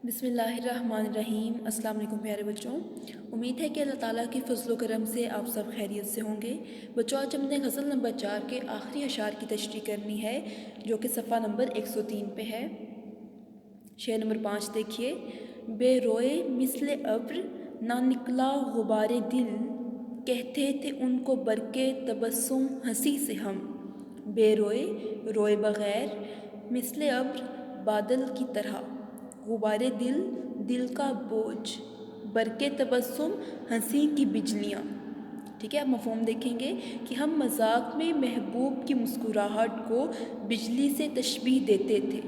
بسم اللہ الرحمن الرحیم۔ السلام علیکم پیارے بچوں، امید ہے کہ اللہ تعالیٰ کی فضل و کرم سے آپ سب خیریت سے ہوں گے۔ بچوں، آج ہم نے غزل نمبر 4 کے آخری اشعار کی تشریح کرنی ہے جو کہ صفحہ نمبر 103 پہ ہے۔ شعر نمبر 5 دیکھیے۔ بے روئے مثل ابر نہ نکلا غبار دل، کہتے تھے ان کو برقِ تبسم ہنسی سے ہم۔ بے روئے، روئے بغیر، مثل ابر، بادل کی طرح، غبار دل، دل کا بوجھ، برقِ تبسم، ہنسی کی بجلیاں۔ ٹھیک ہے، اب مفہوم دیکھیں گے کہ ہم مذاق میں محبوب کی مسکراہٹ کو بجلی سے تشبیہ دیتے تھے۔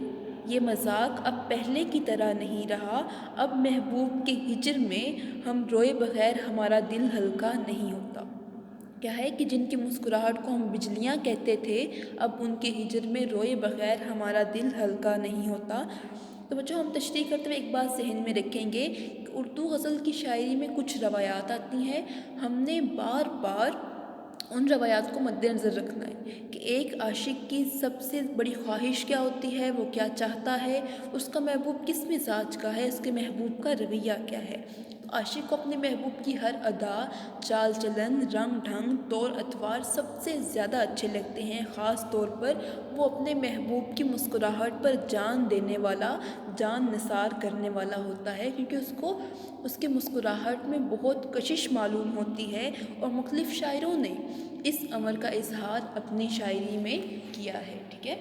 یہ مذاق اب پہلے کی طرح نہیں رہا، اب محبوب کے ہجر میں ہم روئے بغیر ہمارا دل ہلکا نہیں ہوتا۔ کیا ہے کہ جن کی مسکراہٹ کو ہم بجلیاں کہتے تھے، اب ان کے ہجر میں روئے بغیر ہمارا دل ہلکا نہیں ہوتا۔ تو بچوں، ہم تشریح کرتے ہوئے ایک بات ذہن میں رکھیں گے کہ اردو غزل کی شاعری میں کچھ روایات آتی ہیں، ہم نے بار بار ان روایات کو مد نظر رکھنا ہے کہ ایک عاشق کی سب سے بڑی خواہش کیا ہوتی ہے، وہ کیا چاہتا ہے، اس کا محبوب کس مزاج کا ہے، اس کے محبوب کا رویہ کیا ہے۔ عاشق کو اپنے محبوب کی ہر ادا، چال چلن، رنگ ڈھنگ، طور اتوار سب سے زیادہ اچھے لگتے ہیں۔ خاص طور پر وہ اپنے محبوب کی مسکراہٹ پر جان دینے والا، جان نثار کرنے والا ہوتا ہے، کیونکہ اس کو اس کے مسکراہٹ میں بہت کشش معلوم ہوتی ہے، اور مختلف شاعروں نے اس امر کا اظہار اپنی شاعری میں کیا ہے۔ ٹھیک ہے،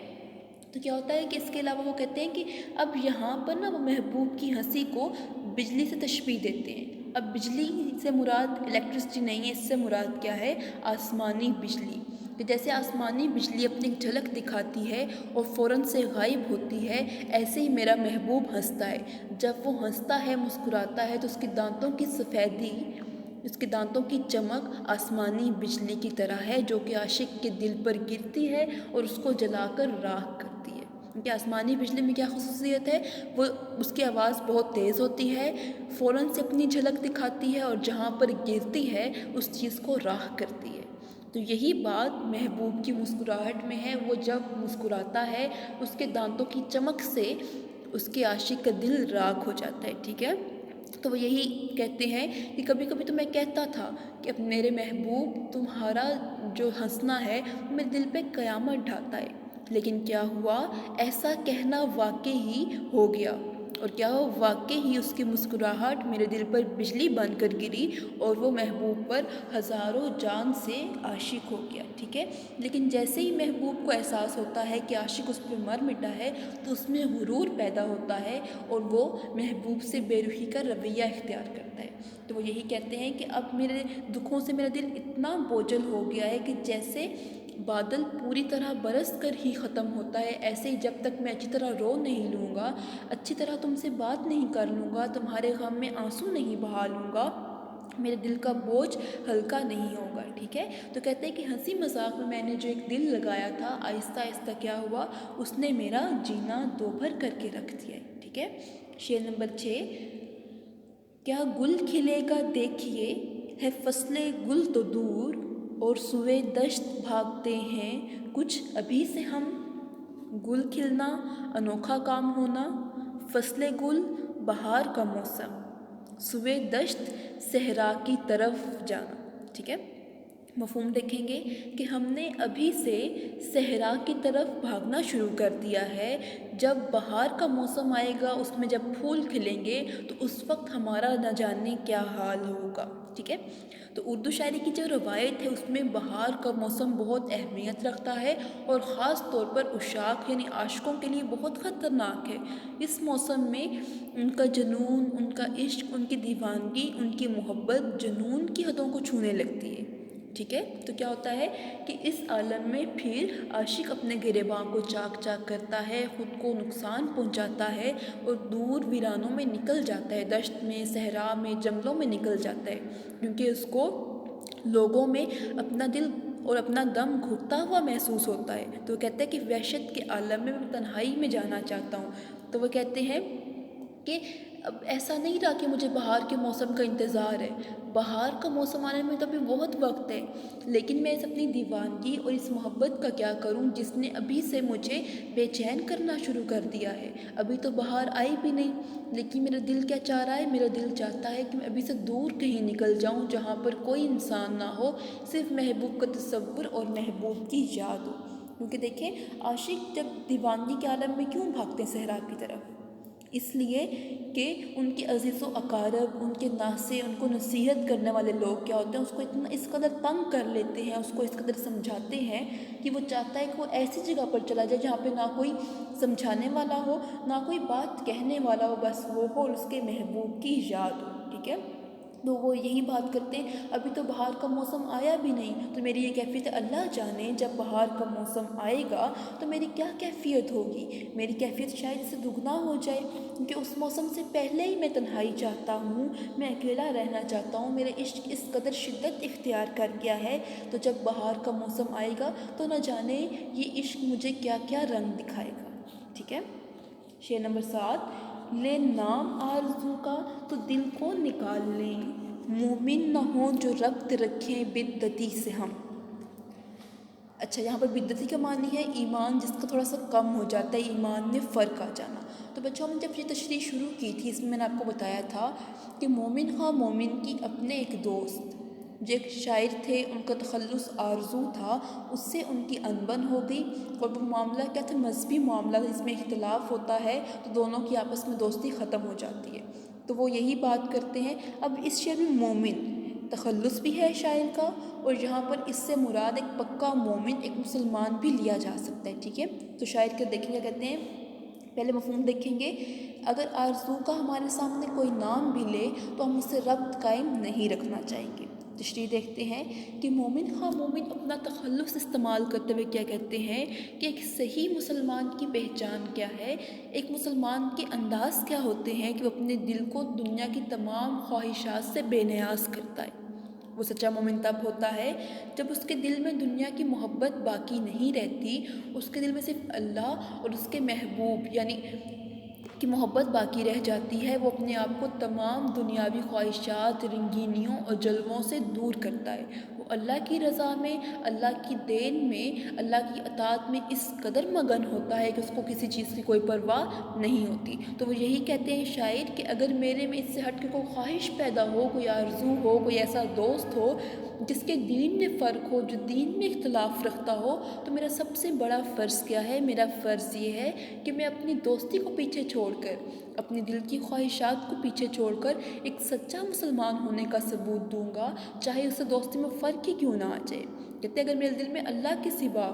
تو کیا ہوتا ہے کہ اس کے علاوہ وہ کہتے ہیں کہ اب یہاں پر نا وہ محبوب کی ہنسی کو بجلی سے تشبیہ دیتے ہیں۔ اب بجلی سے مراد الیکٹرسٹی نہیں ہے، اس سے مراد کیا ہے؟ آسمانی بجلی۔ کہ جیسے آسمانی بجلی اپنی جھلک دکھاتی ہے اور فوراً سے غائب ہوتی ہے، ایسے ہی میرا محبوب ہنستا ہے۔ جب وہ ہنستا ہے، مسکراتا ہے، تو اس کے دانتوں کی سفیدی، اس کے دانتوں کی چمک آسمانی بجلی کی طرح ہے، جو کہ عاشق کے دل پر گرتی ہے اور اس کو جلا کر راکھ کرتی ہے۔ کیونکہ آسمانی بجلی میں کیا خصوصیت ہے؟ وہ اس کی آواز بہت تیز ہوتی ہے، فوراً سے اپنی جھلک دکھاتی ہے، اور جہاں پر گرتی ہے اس چیز کو راکھ کرتی ہے۔ تو یہی بات محبوب کی مسکراہٹ میں ہے، وہ جب مسکراتا ہے اس کے دانتوں کی چمک سے اس کے عاشق کا دل راکھ ہو جاتا ہے۔ ٹھیک ہے، تو وہ یہی کہتے ہیں کہ کبھی کبھی تو میں کہتا تھا کہ اب میرے محبوب، تمہارا جو ہنسنا ہے میرے دل پہ قیامت ڈھاتا ہے، لیکن کیا ہوا؟ ایسا کہنا واقع ہی ہو گیا، اور کیا ہو؟ واقع ہی اس کی مسکراہٹ میرے دل پر بجلی بن کر گری اور وہ محبوب پر ہزاروں جان سے عاشق ہو گیا۔ ٹھیک ہے، لیکن جیسے ہی محبوب کو احساس ہوتا ہے کہ عاشق اس پہ مر مٹا ہے، تو اس میں غرور پیدا ہوتا ہے اور وہ محبوب سے بے رخی کا رویہ اختیار کرتا ہے۔ تو وہ یہی کہتے ہیں کہ اب میرے دکھوں سے میرا دل اتنا بوجھل ہو گیا ہے کہ جیسے بادل پوری طرح برس کر ہی ختم ہوتا ہے، ایسے ہی جب تک میں اچھی طرح رو نہیں لوں گا، اچھی طرح تم سے بات نہیں کر لوں گا، تمہارے غم میں آنسو نہیں بہا لوں گا، میرے دل کا بوجھ ہلکا نہیں ہوگا۔ ٹھیک ہے، تو کہتے ہیں کہ ہنسی مذاق میں نے جو ایک دل لگایا تھا، آہستہ آہستہ کیا ہوا؟ اس نے میرا جینا دوبھر کر کے رکھ دیا ہے۔ ٹھیک ہے، شعر نمبر 6۔ کیا گل کھلے گا دیکھیے، ہے فصل گل تو دور، اور سوئے دشت بھاگتے ہیں کچھ ابھی سے ہم۔ گل کھلنا، انوکھا کام ہونا، فصل گل، بہار کا موسم، سوئے دشت، صحرا کی طرف جانا۔ ٹھیک ہے، مفہوم دیکھیں گے کہ ہم نے ابھی سے صحرا کی طرف بھاگنا شروع کر دیا ہے، جب بہار کا موسم آئے گا، اس میں جب پھول کھلیں گے تو اس وقت ہمارا نہ جانے کیا حال ہوگا۔ ٹھیک ہے، تو اردو شاعری کی جو روایت ہے اس میں بہار کا موسم بہت اہمیت رکھتا ہے، اور خاص طور پر عشاق یعنی عاشقوں کے لیے بہت خطرناک ہے۔ اس موسم میں ان کا جنون، ان کا عشق، ان کی دیوانگی، ان کی محبت جنون کی حدوں کو چھونے لگتی ہے۔ ٹھیک ہے، تو کیا ہوتا ہے کہ اس عالم میں پھر عاشق اپنے گریباں کو چاک چاک کرتا ہے، خود کو نقصان پہنچاتا ہے، اور دور ویرانوں میں نکل جاتا ہے، دشت میں، صحرا میں، جنگلوں میں نکل جاتا ہے، کیونکہ اس کو لوگوں میں اپنا دل اور اپنا دم گھٹتا ہوا محسوس ہوتا ہے۔ تو وہ کہتے ہیں کہ وحشت کے عالم میں تنہائی میں جانا چاہتا ہوں۔ تو وہ کہتے ہیں کہ اب ایسا نہیں رہا کہ مجھے بہار کے موسم کا انتظار ہے، بہار کا موسم آنے میں تو ابھی بہت وقت ہے، لیکن میں اس اپنی دیوانگی اور اس محبت کا کیا کروں جس نے ابھی سے مجھے بے چین کرنا شروع کر دیا ہے۔ ابھی تو بہار آئی بھی نہیں، لیکن میرا دل کیا چاہ رہا ہے، میرا دل چاہتا ہے کہ میں ابھی سے دور کہیں نکل جاؤں جہاں پر کوئی انسان نہ ہو، صرف محبوب کا تصور اور محبوب کی یاد ہو۔ کیونکہ دیکھیں عاشق جب دیوانگی کے عالم میں کیوں بھاگتے ہیں صحرا کی طرف؟ اس لیے کہ ان کے عزیز و اقارب، ان کے ناصح، ان کو نصیحت کرنے والے لوگ کیا ہوتے ہیں، اس کو اتنا اس قدر تنگ کر لیتے ہیں، اس کو اس قدر سمجھاتے ہیں کہ وہ چاہتا ہے کہ وہ ایسی جگہ پر چلا جائے جہاں پہ نہ کوئی سمجھانے والا ہو، نہ کوئی بات کہنے والا ہو، بس وہ ہو اور اس کے محبوب کی یاد ہو، ٹھیک ہے؟ تو وہ یہی بات کرتے ہیں، ابھی تو بہار کا موسم آیا بھی نہیں، تو میری یہ کیفیت اللہ جانے جب بہار کا موسم آئے گا تو میری کیا کیفیت ہوگی، میری کیفیت شاید اس سے دگنا ہو جائے، کیونکہ اس موسم سے پہلے ہی میں تنہائی چاہتا ہوں، میں اکیلا رہنا چاہتا ہوں، میرے عشق اس قدر شدت اختیار کر گیا ہے، تو جب بہار کا موسم آئے گا تو نہ جانے یہ عشق مجھے کیا کیا رنگ دکھائے گا، ٹھیک ہے؟ شعر نمبر 7، لے نام آرزو کا تو دل کو نکال لیں، مومن نہ ہوں جو ربط رکھیں بدعتی سے ہم۔ اچھا، یہاں پر بدعتی کا معنی ہے ایمان جس کا تھوڑا سا کم ہو جاتا ہے، ایمان میں فرق آ جانا۔ تو بچوں ہم نے جب یہ تشریح شروع کی تھی، اس میں نے آپ کو بتایا تھا کہ مومن خواہ مومن کی اپنے ایک دوست جو ایک شاعر تھے، ان کا تخلص آرزو تھا، اس سے ان کی انبن ہو گئی، اور وہ معاملہ کیا تھا، مذہبی معاملہ جس میں اختلاف ہوتا ہے تو دونوں کی آپس میں دوستی ختم ہو جاتی ہے، تو وہ یہی بات کرتے ہیں۔ اب اس شعر میں مومن تخلص بھی ہے شاعر کا، اور یہاں پر اس سے مراد ایک پکا مومن، ایک مسلمان بھی لیا جا سکتا ہے، ٹھیک ہے؟ تو شاعر کے دیکھیں گے، کہتے ہیں پہلے مفہوم دیکھیں گے، اگر آرزو کا ہمارے سامنے کوئی نام بھی لے تو ہم اس سے ربط قائم نہیں رکھنا چاہیں گے۔ تشریح دیکھتے ہیں کہ مومن خواہ مومن اپنا تخلص استعمال کرتے ہوئے کیا کہتے ہیں کہ ایک صحیح مسلمان کی پہچان کیا ہے، ایک مسلمان کے انداز کیا ہوتے ہیں کہ وہ اپنے دل کو دنیا کی تمام خواہشات سے بے نیاز کرتا ہے۔ وہ سچا مومن تب ہوتا ہے جب اس کے دل میں دنیا کی محبت باقی نہیں رہتی، اس کے دل میں صرف اللہ اور اس کے محبوب یعنی کی محبت باقی رہ جاتی ہے، وہ اپنے آپ کو تمام دنیاوی خواہشات، رنگینیوں اور جلووں سے دور کرتا ہے، وہ اللہ کی رضا میں، اللہ کی دین میں، اللہ کی اطاعت میں اس قدر مگن ہوتا ہے کہ اس کو کسی چیز کی کوئی پرواہ نہیں ہوتی۔ تو وہ یہی کہتے ہیں شاعر کہ اگر میرے میں اس سے ہٹ کے کوئی خواہش پیدا ہو، کوئی آرزو ہو، کوئی ایسا دوست ہو جس کے دین میں فرق ہو، جو دین میں اختلاف رکھتا ہو، تو میرا سب سے بڑا فرض کیا ہے، میرا فرض یہ ہے کہ میں اپنی دوستی کو پیچھے چھوڑ کر، اپنی دل کی خواہشات کو پیچھے چھوڑ کر ایک سچا مسلمان ہونے کا ثبوت دوں گا، چاہے اس سے دوستی میں فرق ہی کیوں نہ آ جائے۔ کہتے ہیں اگر میرے دل میں اللہ کے سوا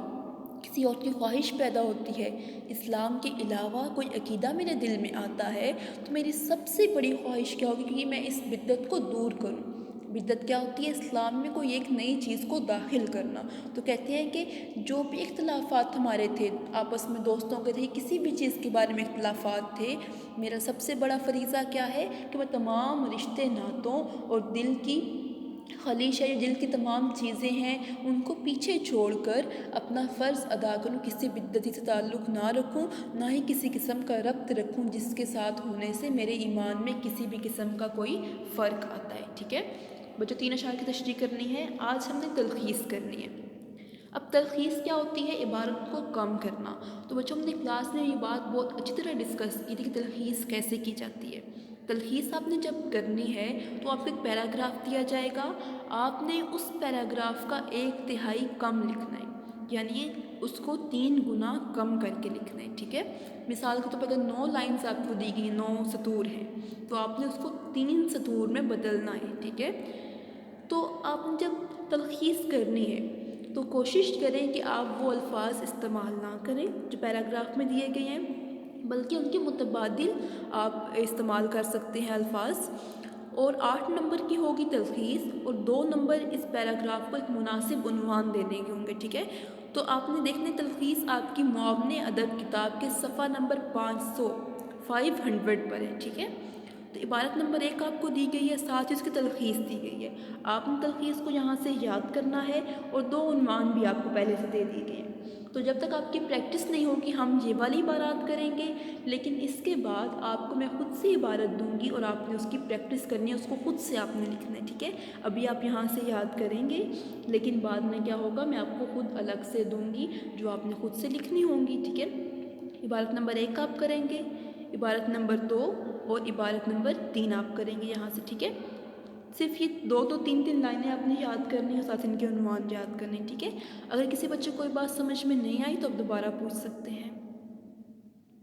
کسی اور کی خواہش پیدا ہوتی ہے، اسلام کے علاوہ کوئی عقیدہ میرے دل میں آتا ہے، تو میری سب سے بڑی خواہش کیا ہوگی کہ میں اس بدعت کو دور کروں۔ بدعت کیا ہوتی ہے؟ اسلام میں کوئی ایک نئی چیز کو داخل کرنا۔ تو کہتے ہیں کہ جو بھی اختلافات ہمارے تھے آپس میں، دوستوں کے تھے، کسی بھی چیز کے بارے میں اختلافات تھے، میرا سب سے بڑا فریضہ کیا ہے کہ میں تمام رشتے ناتوں اور دل کی خلیش ہے، دل کی تمام چیزیں ہیں، ان کو پیچھے چھوڑ کر اپنا فرض ادا کروں، کسی بدعتی سے تعلق نہ رکھوں، نہ ہی کسی قسم کا ربط رکھوں جس کے ساتھ ہونے سے میرے ایمان میں کسی بھی قسم کا کوئی فرق آتا ہے، ٹھیک ہے؟ بچوں 3 اشعار کی تشریح کرنی ہے، آج ہم نے تلخیص کرنی ہے۔ اب تلخیص کیا ہوتی ہے؟ عبارت کو کم کرنا۔ تو بچوں ہم نے کلاس میں یہ بات بہت اچھی طرح ڈسکس کی تھی کہ تلخیص کیسے کی جاتی ہے۔ تلخیص آپ نے جب کرنی ہے تو آپ کو ایک پیراگراف دیا جائے گا، آپ نے اس پیراگراف کا 1/3 کم لکھنا ہے، یعنی اس کو 3 گنا کم کر کے لکھنا ہے، ٹھیک ہے؟ مثال کے طور پر اگر 9 لائنز آپ کو دی گئی، 9 سطور ہیں، تو آپ نے اس کو 3 سطور میں بدلنا ہے، ٹھیک ہے؟ تو آپ نے جب تلخیص کرنی ہے تو کوشش کریں کہ آپ وہ الفاظ استعمال نہ کریں جو پیراگراف میں دیے گئے ہیں، بلکہ ان کے متبادل آپ استعمال کر سکتے ہیں الفاظ، اور 8 نمبر کی ہوگی تلخیص اور 2 نمبر اس پیراگراف کو ایک مناسب عنوان دینے کے ہوں گے، ٹھیک ہے؟ تو آپ نے دیکھنے تلخیص آپ کی معاون ادب کتاب کے صفحہ نمبر 500 پر ہے، ٹھیک ہے؟ تو عبارت نمبر 1 آپ کو دی گئی ہے، ساتھ ہی اس کی تلخیص دی گئی ہے، آپ نے تلخیص کو یہاں سے یاد کرنا ہے، اور 2 عنوان بھی آپ کو پہلے سے دے دیے گئے ہیں۔ تو جب تک آپ کی پریکٹس نہیں ہوگی ہم یہ والی عبارات کریں گے، لیکن اس کے بعد آپ کو میں خود سے عبارت دوں گی اور آپ نے اس کی پریکٹس کرنی ہے، اس کو خود سے آپ نے لکھنا ہے، ٹھیک ہے؟ ابھی آپ یہاں سے یاد کریں گے، لیکن بعد میں کیا ہوگا میں آپ کو خود الگ سے دوں گی جو آپ نے خود سے لکھنی ہوں گی، ٹھیک ہے؟ عبارت نمبر 1 آپ کریں گے، عبارت نمبر 2 اور عبارت نمبر 3 آپ کریں گے یہاں سے، ٹھیک ہے؟ صرف یہ 2 لائنیں آپ نے یاد کرنی ہے اور ساتھ ان کے عنوان یاد کرنے، ٹھیک ہے؟ اگر کسی بچے کو کوئی بات سمجھ میں نہیں آئی تو آپ دوبارہ پوچھ سکتے ہیں۔